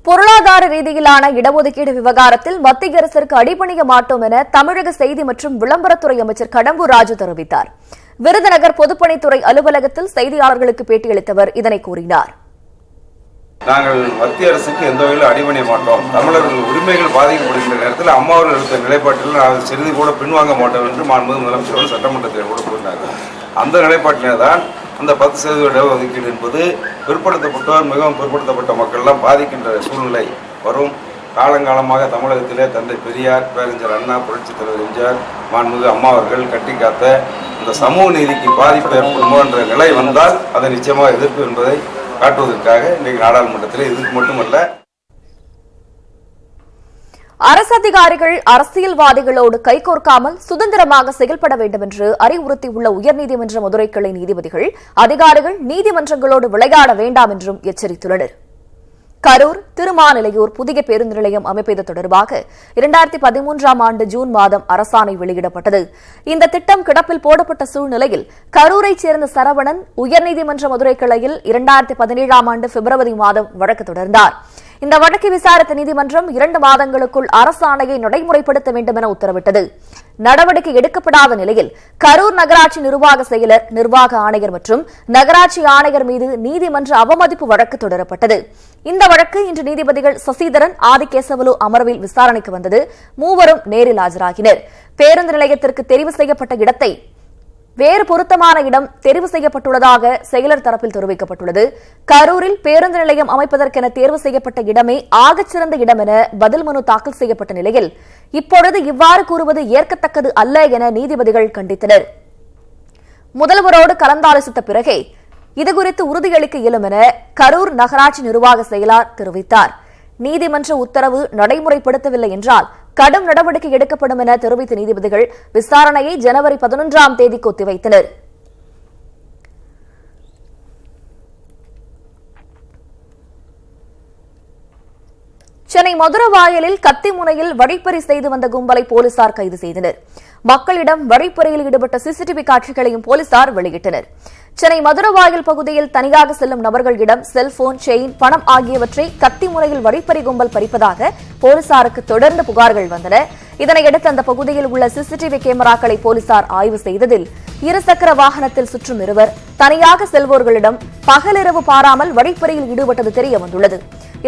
பொருளாதார ரீதியிலான இடஒதுக்கீடு விவகாரத்தில் மத்திய அரசிற்கு அடிபணிய மாட்டோம் என தமிழக செய்தி மற்றும் விளம்பரத்துறை அமைச்சர் கடம்பூர் ராஜு தெரிவித்தார். விருதுநகர் பொதுப்பணித்துறை அலுவலகத்தில் செய்தியாளர்களுக்கு பேட்டியளித்தவர் இதனை கூறினார். நாங்கள் மத்திய அரசுக்கு எந்த வகையிலும் அடிபணிய மாட்டோம். தமிழர்கள் உரிமைகள் பாதிக்கப்படுகின்ற நேரத்தில் அம்மாவர்கள் எடுத்த நிலைப்பாட்டில் நாங்கள் சிறிது கூட பின்வாங்க மாட்டோம் என்று மாண்புமிகு முதலமைச்சர் சட்டமன்றத்தில் கூட கூறினார்கள். அந்த நிலைப்பாட்டிலே தான் அந்த 10% இடஒதுக்கீடு என்பது பிற்படுத்தப்பட்டோர் மிகவும் பிற்படுத்தப்பட்ட மக்கள் எல்லாம் பாதிக்கின்ற சூழ்நிலை வரும். காலங்காலமாக தமிழகத்திலே தந்தை பெரியார், பேரறிஞர் அண்ணா, புரட்சித் தலைவர் எம்ஜிஆர், மாண்புமிகு அம்மா அவர்கள் கட்டி காத்த இந்த சமூக நீதிக்கு பாதிப்பு ஏற்படுமோ என்ற நிலை வந்தால் அதை நிச்சயமாக எதிர்ப்பு என்பதை காட்டுவதற்காக இன்றைக்கு நாடாளுமன்றத்தில் இதுக்கு மட்டுமல்ல, அரசு அதிகாரிகள் அரசியல்வாதிகளோடு கைகோர்க்காமல் சுதந்திரமாக செயல்பட வேண்டும் என்று அறிவுறுத்தியுள்ள உயர்நீதிமன்ற மதுரை கிளை நீதிபதிகள் அதிகாரிகள் நீதிமன்றங்களோடு விளையாட வேண்டாம் என்றும் எச்சரித்துள்ளனர். கரூர், திருமாநிலையூர் புதிய பேருந்து நிலையம் அமைப்பது தொடர்பாக 2013ஆம் ஆண்டு ஜூன் மாதம் அரசாணை வெளியிடப்பட்டது. இந்த திட்டம் கிடப்பில் போடப்பட்ட சூழ்நிலையில் கரூரைச் சேர்ந்த சரவணன் உயர்நீதிமன்ற மதுரை கிளையில் 2017ஆம் ஆண்டு பிப்ரவரி மாதம் வழக்கு தொடர்ந்தார். இந்த வழக்கை விசாரித்த நீதிமன்றம் 2 மாதங்களுக்குள் அரசாணையை நடைமுறைப்படுத்த வேண்டும் என உத்தரவிட்டது. நடவடிக்கை எடுக்கப்படாத நிலையில் கரூர் நகராட்சி நிர்வாக செயலர், நிர்வாக ஆணையர் மற்றும் நகராட்சி ஆணையர் மீது நீதிமன்ற அவமதிப்பு வழக்கு தொடரப்பட்டது. இந்த வழக்கு இன்று நீதிபதிகள் சசிதரன், ஆதிகேசவலு அமர்வில் விசாரணைக்கு வந்தது. மூவரும் நேரில் ஆஜராகினர். பேருந்து நிலையத்திற்கு தெரிவு செய்யப்பட்ட இடத்தை வேறு பொருத்தமான இடம் தெரிவு செய்யப்பட்டுள்ளதாக செயலர் தரப்பில் தெரிவிக்கப்பட்டுள்ளது. கரூரில் பேருந்து நிலையம் அமைப்பதற்கென தேர்வு செய்யப்பட்ட இடமே ஆகச்சிறந்த இடம் என பதில் மனு தாக்கல் செய்யப்பட்ட நிலையில் இப்பொழுது இவ்வாறு கூறுவது ஏற்கத்தக்கது அல்ல என நீதிபதிகள் கண்டித்தனர். முதல்வரோடு கலந்தாலோசித்த பிறகே இதுகுறித்து உறுதியளிக்க இயலும் என கரூர் நகராட்சி நிர்வாக செயலர் தெரிவித்தார். நீதிமன்ற உத்தரவு நடைமுறைப்படுத்தவில்லை என்றால் கடும் நடவடிக்கை எடுக்கப்படும் என தெரிவித்த நீதிபதிகள் விசாரணையை ஜனவரி 11ஆம் தேதிக்கு ஒத்திவைத்தனர். சென்னை மதுரவாயலில் கத்திமுனையில் வழிப்பறி செய்து வந்த கும்பலை போலீசார் கைது செய்தனர். மக்களிடம் வழிப்பறியில் ஈடுபட்ட சிசிடிவி காட்சிகளையும் போலீசார் வெளியிட்டனர். சென்னை மதுரவாயல் பகுதியில் தனியாக செல்லும் நபர்களிடம் செல்போன், செயின், பணம் ஆகியவற்றை கத்திமுனையில் வழிப்பறி கும்பல் பறிப்பதாக போலீசாருக்கு தொடர்ந்து புகார்கள் வந்தன. இதனையடுத்து அந்த பகுதியில் உள்ள சிசிடிவி கேமராக்களை போலீசார் ஆய்வு செய்ததில் இருசக்கர வாகனத்தில் சுற்றும் இருவர் தனியாக செல்வோர்களிடம் பகலிரவு பாராமல் வழிப்பறியில் ஈடுபட்டது தெரிய வந்துள்ளது.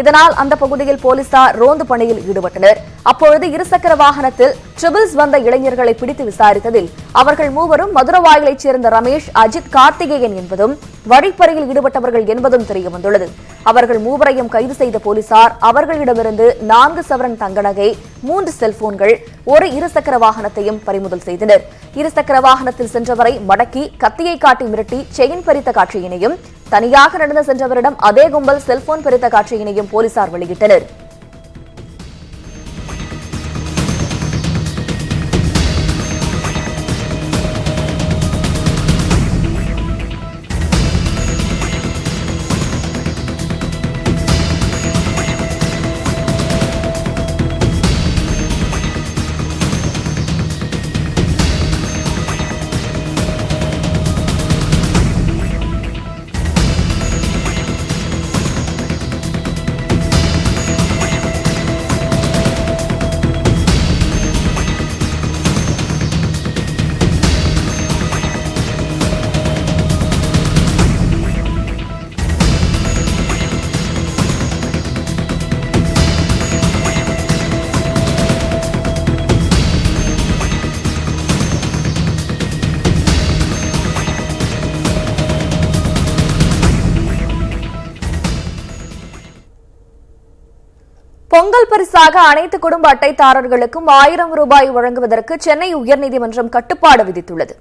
இதனால் அந்த பகுதியில் போலீசார் ரோந்து பணியில் ஈடுபட்டனர். அப்பொழுது இருசக்கர வாகனத்தில் ட்ரிபிள்ஸ் வந்த இளைஞர்களை பிடித்து விசாரித்ததில் அவர்கள் மூவரும் மதுரவாயலைச் சேர்ந்த ரமேஷ், அஜித், கார்த்திகேயன் என்பதும் வழிப்பறியில் ஈடுபட்டவர்கள் என்பதும் தெரிய வந்துள்ளது. அவர்கள் மூவரையும் கைது செய்த போலீசார் அவர்களிடமிருந்து 4 சவரன் தங்க நகை, 3 செல்போன்கள், 1 இருசக்கர வாகனத்தையும் பறிமுதல் செய்தனர். இருசக்கர வாகனத்தில் சென்றவரை மடக்கி கத்தியை காட்டி மிரட்டி செயின் பறித்த காட்சியினையும், தனியாக நடந்து சென்றவரிடம் அதே கும்பல் செல்போன் பறித்த காட்சியினையும் போலீசார் வெளியிட்டனர். பொங்கல் பரிசாக அனைத்து குடும்ப அட்டைதாரர்களுக்கும் 1000 ரூபாய் வழங்குவதற்கு சென்னை உயர்நீதிமன்றம் கட்டுப்பாடு விதித்துள்ளது.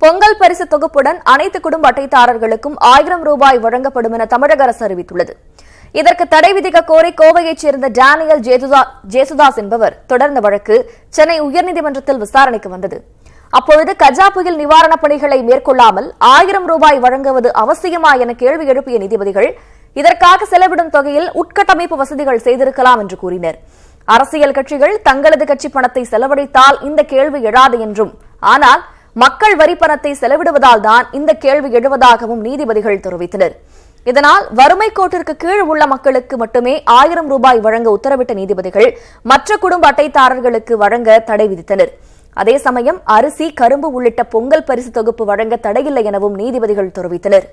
பொங்கல் பரிசு தொகுப்புடன் அனைத்து குடும்ப அட்டைதாரர்களுக்கும் 1000 ரூபாய் வழங்கப்படும் என தமிழக அரசு அறிவித்துள்ளது. இதற்கு தடை விதிக்க கோரி கோவையைச் சேர்ந்த டேனியல் ஜேசுதாஸ் என்பவர் தொடர்ந்த வழக்கு சென்னை உயர்நீதிமன்றத்தில் விசாரணைக்கு வந்தது. அப்பொழுது கஜா புயல் நிவாரணப் பணிகளை மேற்கொள்ளாமல் 1000 ரூபாய் வழங்குவது அவசியமா என கேள்வி எழுப்பிய நீதிபதிகள் இதற்காக செலவிடும் தொகையில் உட்கட்டமைப்பு வசதிகள் செய்திருக்கலாம் என்று கூறினர். அரசியல் கட்சிகள் தங்களது கட்சி பணத்தை செலவழித்தால் இந்த கேள்வி எழாது என்றும், ஆனால் மக்கள் வரி பணத்தை செலவிடுவதால் தான் இந்த கேள்வி எழுவதாகவும் நீதிபதிகள் தெரிவித்தனர். இதனால் வறுமை கோட்டிற்கு கீழ் உள்ள மக்களுக்கு மட்டுமே 1000 ரூபாய் வழங்க உத்தரவிட்ட நீதிபதிகள் மற்ற குடும்ப அட்டைதாரர்களுக்கு வழங்க தடை விதித்தனர். அதே சமயம் அரிசி, கரும்பு உள்ளிட்ட பொங்கல் பரிசு தொகுப்பு வழங்க தடையில்லை எனவும் நீதிபதிகள் தெரிவித்தனர்.